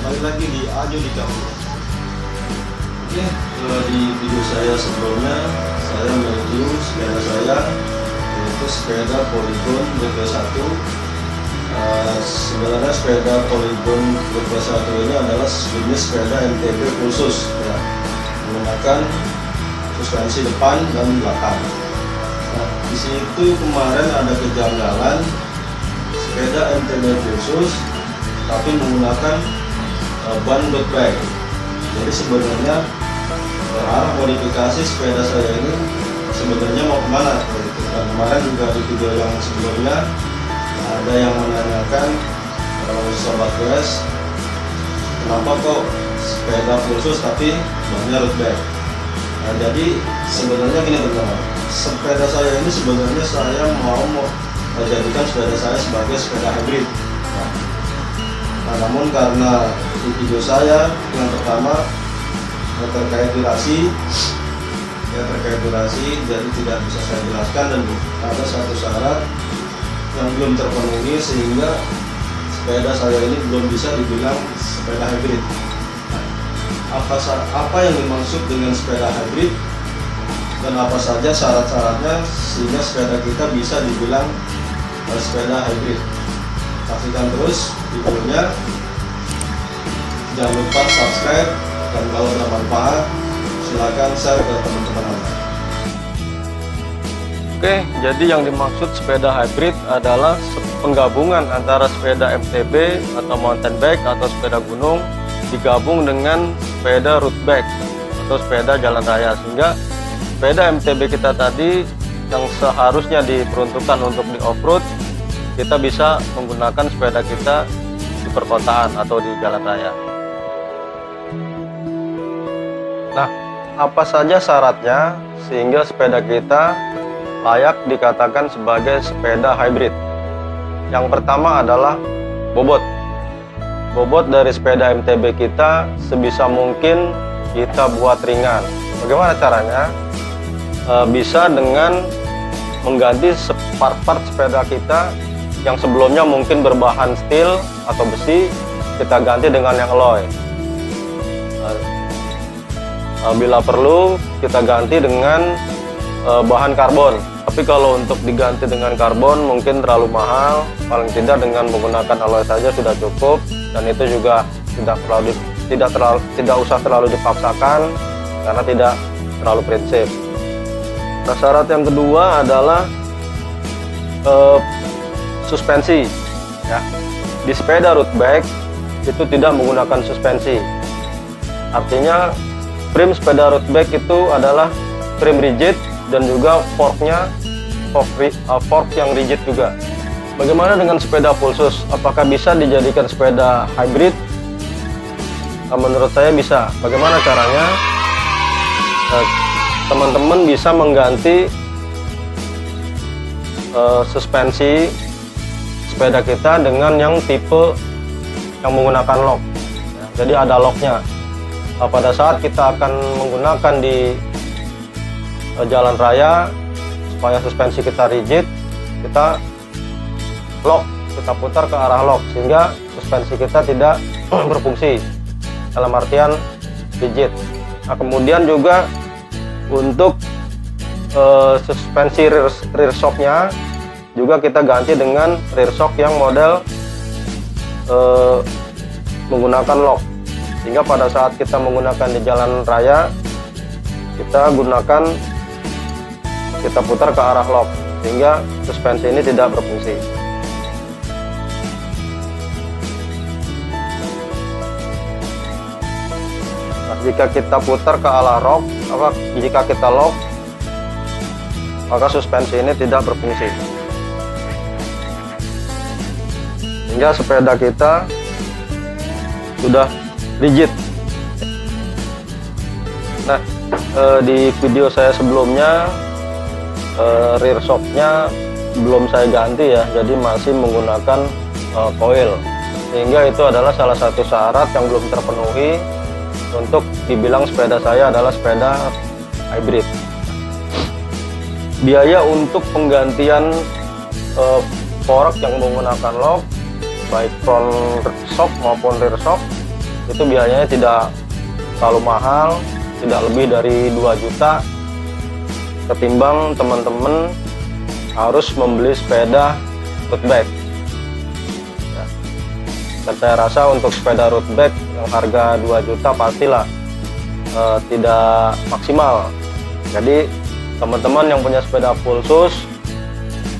kembali lagi di Ajo di Kampung. Oke, di video saya sebelumnya saya mereview sepeda saya, yaitu sepeda Polygon GP1. Sebenarnya sepeda Polygon GP1 ini adalah sejenis sepeda MTB khusus ya, menggunakan suspensi depan dan belakang. Nah, di situ kemarin ada kejanggalan sepeda MTB khusus tapi menggunakan ban road bike. Jadi sebenarnya arah modifikasi sepeda saya ini sebenarnya mau kemana? Dan kemarin juga di video yang sebelumnya ada yang menanyakan sobat guys, kenapa kok sepeda khusus tapi bannya road bike? Nah, jadi sebenarnya gini teman-teman, sepeda saya ini sebenarnya saya mau menjadikan sepeda saya sebagai sepeda hybrid. Nah, namun karena di video saya yang pertama terkait durasi, jadi tidak bisa saya jelaskan dan ada satu syarat yang belum terpenuhi sehingga sepeda saya ini belum bisa dibilang sepeda hybrid. Apa yang dimaksud dengan sepeda hybrid dan apa saja syarat-syaratnya sehingga sepeda kita bisa dibilang sepeda hybrid? Saksikan terus videonya, jangan lupa subscribe, dan kalau bermanfaat silakan share ke teman-teman Anda. Oke, jadi yang dimaksud sepeda hybrid adalah penggabungan antara sepeda MTB atau mountain bike atau sepeda gunung digabung dengan sepeda road bike atau sepeda jalan raya, sehingga sepeda MTB kita tadi yang seharusnya diperuntukkan untuk di off-road, kita bisa menggunakan sepeda kita di perkotaan atau di jalan raya. Nah, apa saja syaratnya sehingga sepeda kita layak dikatakan sebagai sepeda hybrid? Yang pertama adalah bobot. Bobot dari sepeda MTB kita sebisa mungkin kita buat ringan. Bagaimana caranya? Bisa dengan mengganti part-part sepeda kita yang sebelumnya mungkin berbahan steel atau besi, kita ganti dengan yang alloy. Bila perlu kita ganti dengan bahan karbon. Tapi kalau untuk diganti dengan karbon mungkin terlalu mahal, paling tidak dengan menggunakan alloy saja sudah cukup, dan itu juga tidak usah terlalu dipaksakan karena tidak terlalu prinsip. Nah, syarat yang kedua adalah suspensi ya. Di sepeda road bike itu tidak menggunakan suspensi. Artinya frame sepeda road bike itu adalah frame rigid dan juga fork yang rigid juga. Bagaimana dengan sepeda full sus? Apakah bisa dijadikan sepeda hybrid? Menurut saya bisa. Bagaimana caranya? Teman-teman bisa mengganti suspensi sepeda kita dengan yang tipe yang menggunakan lock ya, jadi ada locknya. Pada saat kita akan menggunakan di jalan raya, supaya suspensi kita rigid, kita lock, kita putar ke arah lock sehingga suspensi kita tidak berfungsi dalam artian rigid. Nah, kemudian juga untuk suspensi rear shocknya juga kita ganti dengan rear shock yang model menggunakan lock, sehingga pada saat kita menggunakan di jalan raya kita putar ke arah lock sehingga suspensi ini tidak berfungsi. Nah, jika kita putar ke arah lock, jika kita lock, maka suspensi ini tidak berfungsi, sehingga sepeda kita sudah rigid. Nah, di video saya sebelumnya rear shocknya belum saya ganti ya, jadi masih menggunakan coil, sehingga itu adalah salah satu syarat yang belum terpenuhi untuk dibilang sepeda saya adalah sepeda hybrid. Biaya untuk penggantian fork yang menggunakan lock, baik front shock maupun rear shock, itu biayanya tidak terlalu mahal, tidak lebih dari 2 juta, ketimbang teman-teman harus membeli sepeda road bike. Ya. Dan saya rasa untuk sepeda road bike yang harga 2 juta pastilah tidak maksimal. Jadi teman-teman yang punya sepeda full sus,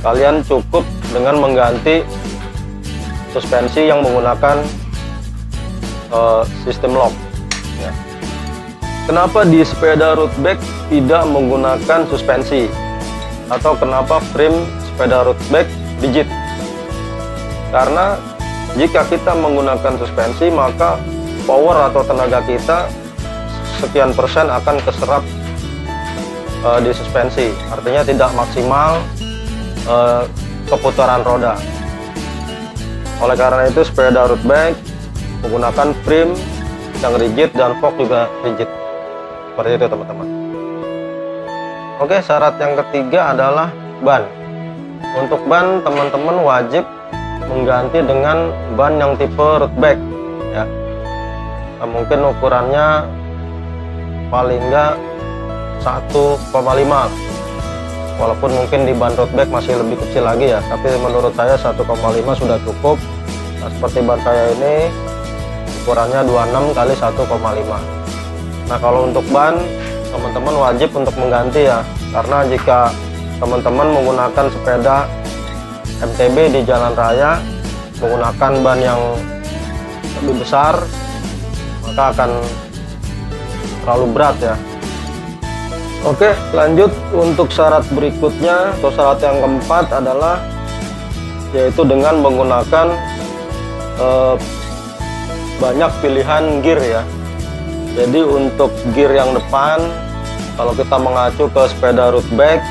kalian cukup dengan mengganti suspensi yang menggunakan sistem lock. Ya. Kenapa di sepeda road bike tidak menggunakan suspensi? Atau kenapa frame sepeda road bike rigid? Karena jika kita menggunakan suspensi, maka power atau tenaga kita sekian persen akan keserap di suspensi, artinya tidak maksimal keputaran roda. Oleh karena itu sepeda road bike menggunakan frame yang rigid dan fork juga rigid, seperti itu teman-teman. Oke, syarat yang ketiga adalah ban. Untuk ban, teman-teman wajib mengganti dengan ban yang tipe road bike ya. Nah, mungkin ukurannya paling enggak 1,5, walaupun mungkin di ban road bike masih lebih kecil lagi ya, tapi menurut saya 1,5 sudah cukup. Nah, seperti ban saya ini ukurannya 26 kali 1,5. Nah, kalau untuk ban, teman-teman wajib untuk mengganti ya, karena jika teman-teman menggunakan sepeda MTB di jalan raya menggunakan ban yang lebih besar, maka akan terlalu berat ya. Oke, lanjut untuk syarat berikutnya atau syarat yang keempat adalah yaitu dengan menggunakan banyak pilihan gear ya. Jadi untuk gear yang depan, kalau kita mengacu ke sepeda road bike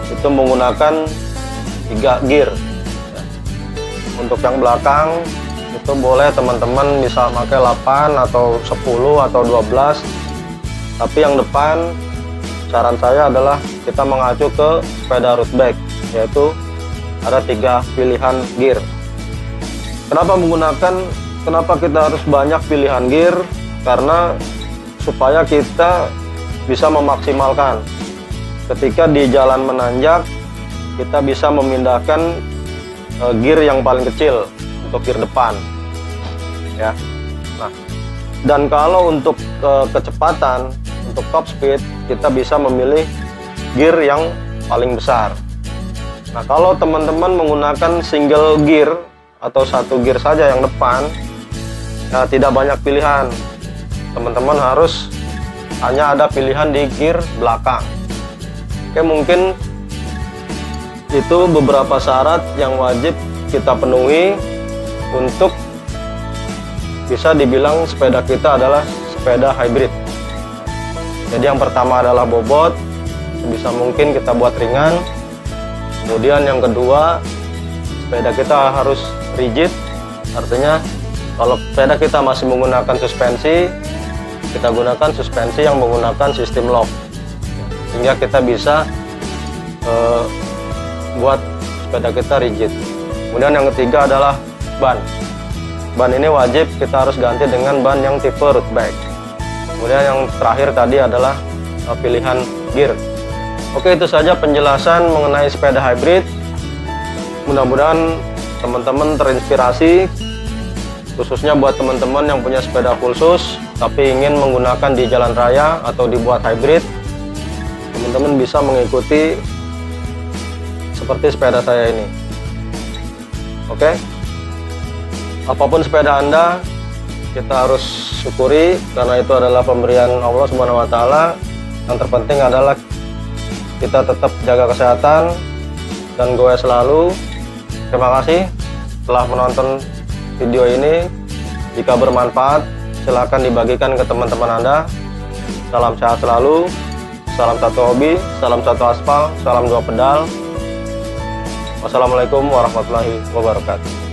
itu menggunakan 3 gear ya. Untuk yang belakang itu boleh teman-teman bisa pakai 8 atau 10 atau 12, tapi yang depan saran saya adalah kita mengacu ke sepeda road bike, yaitu ada 3 pilihan gear. Kenapa kita harus banyak pilihan gear? Karena supaya kita bisa memaksimalkan ketika di jalan menanjak, kita bisa memindahkan gear yang paling kecil untuk gear depan ya. Nah, dan kalau untuk kecepatan, untuk top speed, kita bisa memilih gear yang paling besar. Nah, kalau teman-teman menggunakan single gear atau 1 gear saja yang depan, nah tidak banyak pilihan. Teman-teman harus hanya ada pilihan di gear belakang. Oke, mungkin itu beberapa syarat yang wajib kita penuhi untuk bisa dibilang sepeda kita adalah sepeda hybrid. Jadi yang pertama adalah bobot, sebisa mungkin kita buat ringan. Kemudian yang kedua, sepeda kita harus rigid, artinya kalau sepeda kita masih menggunakan suspensi, kita gunakan suspensi yang menggunakan sistem lock, sehingga kita bisa buat sepeda kita rigid. Kemudian yang ketiga adalah ban. Ban ini wajib kita harus ganti dengan ban yang tipe road bike. Kemudian yang terakhir tadi adalah pilihan gear. Oke, itu saja penjelasan mengenai sepeda hybrid. Mudah-mudahan teman-teman terinspirasi, khususnya buat teman-teman yang punya sepeda full sus tapi ingin menggunakan di jalan raya atau dibuat hybrid. Teman-teman bisa mengikuti seperti sepeda saya ini. Oke, apapun sepeda Anda, kita harus syukuri karena itu adalah pemberian Allah Subhanahu wa Ta'ala. Yang terpenting adalah kita tetap jaga kesehatan dan goes selalu. Terima kasih telah menonton video ini. Jika bermanfaat, silakan dibagikan ke teman-teman Anda. Salam sehat selalu, salam satu hobi, salam satu aspal, salam 2 pedal. Wassalamualaikum warahmatullahi wabarakatuh.